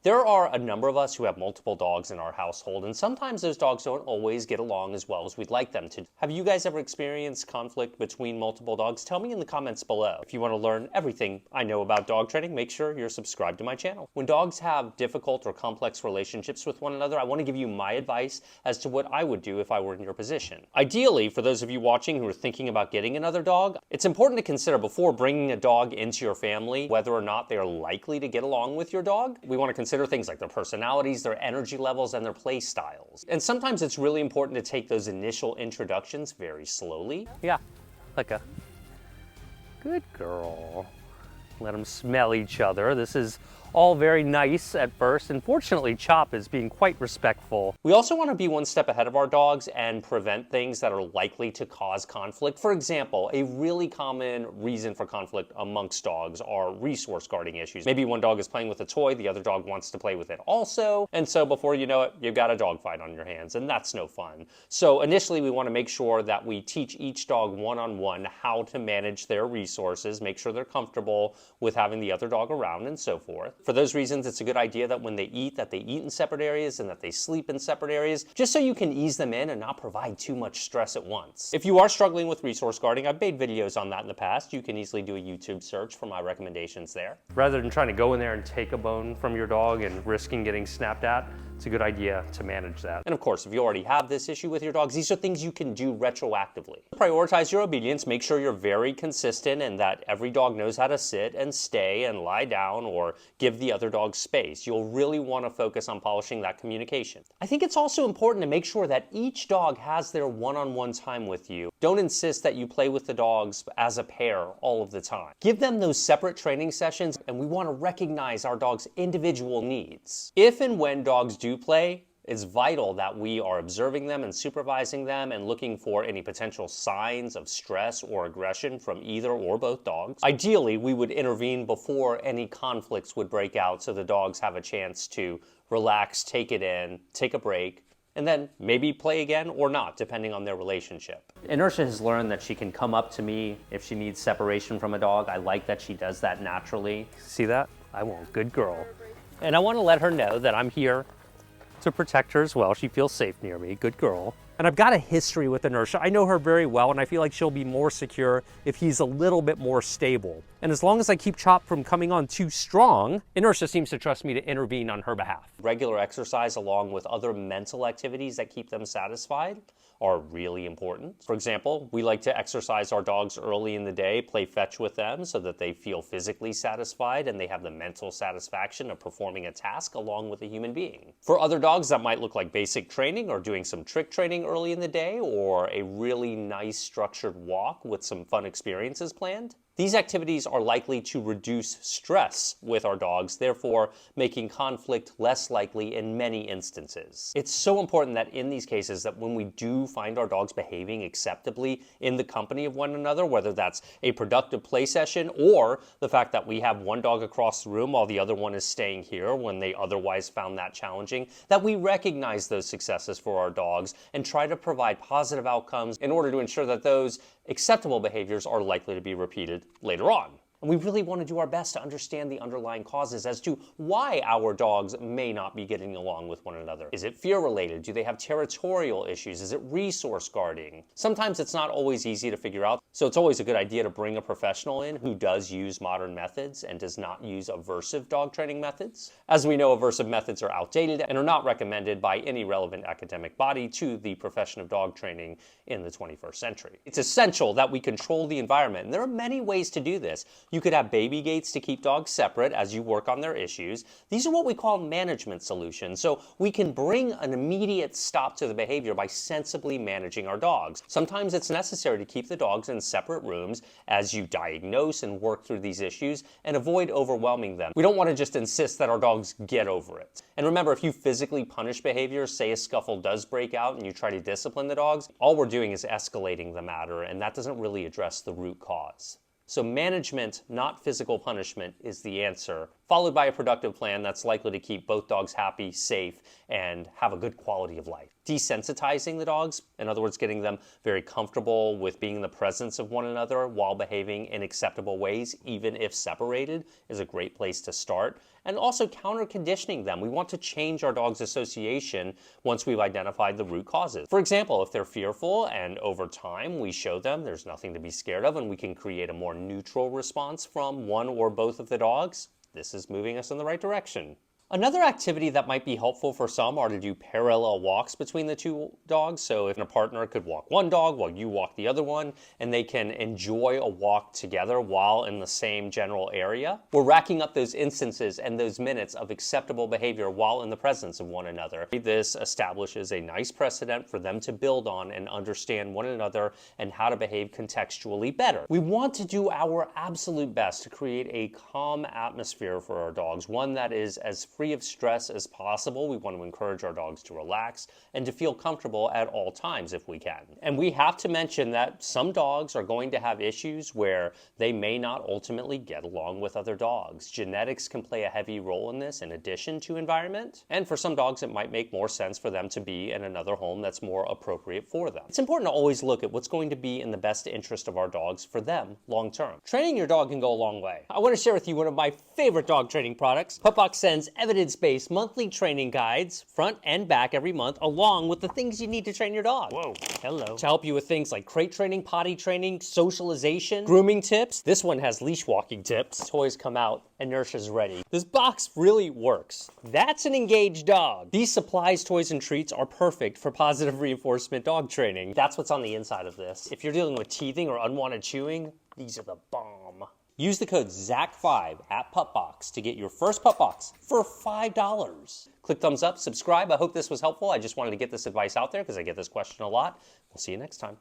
There are a number of us who have multiple dogs in our household, and sometimes those dogs don't always get along as well as we'd like them to. Have you guys ever experienced conflict between multiple dogs? Tell me in the comments below. If you want to learn everything I know about dog training, make sure you're subscribed to my channel. When dogs have difficult or complex relationships with one another, I want to give you my advice as to what I would do if I were in your position. Ideally, for those of you watching who are thinking about getting another dog, it's important to consider before bringing a dog into your family whether or not they are likely to get along with your dog. We want to consider things like their personalities, their energy levels, and their play styles. And sometimes it's really important to take those initial introductions very slowly. Yeah, like a good girl. Let them smell each other. This is all very nice at first, and fortunately Chop is being quite respectful. We also want to be one step ahead of our dogs and prevent things that are likely to cause conflict. For example, a really common reason for conflict amongst dogs are resource guarding issues. Maybe one dog is playing with a toy, the other dog wants to play with it also, and so before you know it, you've got a dog fight on your hands, and that's no fun. So initially we want to make sure that we teach each dog one-on-one how to manage their resources, make sure they're comfortable with having the other dog around and so forth. For those reasons, it's a good idea that when they eat in separate areas and that they sleep in separate areas, just so you can ease them in and not provide too much stress at once. If you are struggling with resource guarding, I've made videos on that in the past. You can easily do a YouTube search for my recommendations there. Rather than trying to go in there and take a bone from your dog and risking getting snapped at, it's a good idea to manage that. And of course, if you already have this issue with your dogs, these are things you can do retroactively. Prioritize your obedience, make sure you're very consistent and that every dog knows how to sit and stay and lie down or give the other dog space. You'll really want to focus on polishing that communication. I think it's also important to make sure that each dog has their one-on-one time with you. Don't insist that you play with the dogs as a pair all of the time. Give them those separate training sessions, and we want to recognize our dog's individual needs. If and when dogs do play, it's vital that we are observing them and supervising them and looking for any potential signs of stress or aggression from either or both dogs. Ideally, we would intervene before any conflicts would break out so the dogs have a chance to relax, take it in, take a break, and then maybe play again or not, depending on their relationship. Inertia has learned that she can come up to me if she needs separation from a dog. I like that she does that naturally. See that? I won't. Good girl. And I want to let her know that I'm here to protect her as well. She feels safe near me. Good girl. And I've got a history with Inertia. I know her very well, and I feel like she'll be more secure if he's a little bit more stable. And as long as I keep Chop from coming on too strong, Inertia seems to trust me to intervene on her behalf. Regular exercise along with other mental activities that keep them satisfied are really important. For example, we like to exercise our dogs early in the day, play fetch with them so that they feel physically satisfied and they have the mental satisfaction of performing a task along with a human being. For other dogs, that might look like basic training or doing some trick training early in the day or a really nice structured walk with some fun experiences planned. These activities are likely to reduce stress with our dogs, therefore making conflict less likely in many instances. It's so important that in these cases that when we do find our dogs behaving acceptably in the company of one another, whether that's a productive play session or the fact that we have one dog across the room while the other one is staying here when they otherwise found that challenging, that we recognize those successes for our dogs and try to provide positive outcomes in order to ensure that those acceptable behaviors are likely to be repeated later on. And we really want to do our best to understand the underlying causes as to why our dogs may not be getting along with one another. Is it fear related? Do they have territorial issues? Is it resource guarding? Sometimes it's not always easy to figure out, so it's always a good idea to bring a professional in who does use modern methods and does not use aversive dog training methods. As we know, aversive methods are outdated and are not recommended by any relevant academic body to the profession of dog training in the 21st century. It's essential that we control the environment, and there are many ways to do this. You could have baby gates to keep dogs separate as you work on their issues. These are what we call management solutions. So we can bring an immediate stop to the behavior by sensibly managing our dogs. Sometimes it's necessary to keep the dogs in separate rooms as you diagnose and work through these issues and avoid overwhelming them. We don't want to just insist that our dogs get over it. And remember, if you physically punish behaviors, say a scuffle does break out and you try to discipline the dogs, all we're doing is escalating the matter, and that doesn't really address the root cause. So management, not physical punishment, is the answer followed by a productive plan that's likely to keep both dogs happy, safe, and have a good quality of life. Desensitizing the dogs, in other words, getting them very comfortable with being in the presence of one another while behaving in acceptable ways, even if separated, is a great place to start. And also counter-conditioning them. We want to change our dog's association once we've identified the root causes. For example, if they're fearful and over time we show them there's nothing to be scared of and we can create a more neutral response from one or both of the dogs, this is moving us in the right direction. Another activity that might be helpful for some are to do parallel walks between the two dogs. So if a partner could walk one dog while you walk the other one, and they can enjoy a walk together while in the same general area, we're racking up those instances and those minutes of acceptable behavior while in the presence of one another. This establishes a nice precedent for them to build on and understand one another and how to behave contextually better. We want to do our absolute best to create a calm atmosphere for our dogs, one that is as free of stress as possible. We want to encourage our dogs to relax and to feel comfortable at all times if we can. And we have to mention that some dogs are going to have issues where they may not ultimately get along with other dogs. Genetics can play a heavy role in this in addition to environment. And for some dogs, it might make more sense for them to be in another home that's more appropriate for them. It's important to always look at what's going to be in the best interest of our dogs for them long term. Training your dog can go a long way. I want to share with you one of my favorite dog training products. Pupbox sends evidence-based monthly training guides, front and back every month, along with the things you need to train your dog. Whoa, hello. To help you with things like crate training, potty training, socialization, grooming tips. This one has leash walking tips. Toys come out and nurse's ready. This box really works. That's an engaged dog. These supplies, toys, and treats are perfect for positive reinforcement dog training. That's what's on the inside of this. If you're dealing with teething or unwanted chewing, these are the bomb. Use the code ZAC5 at Pupbox to get your first Pupbox for $5. Click thumbs up, subscribe. I hope this was helpful. I just wanted to get this advice out there because I get this question a lot. We'll see you next time.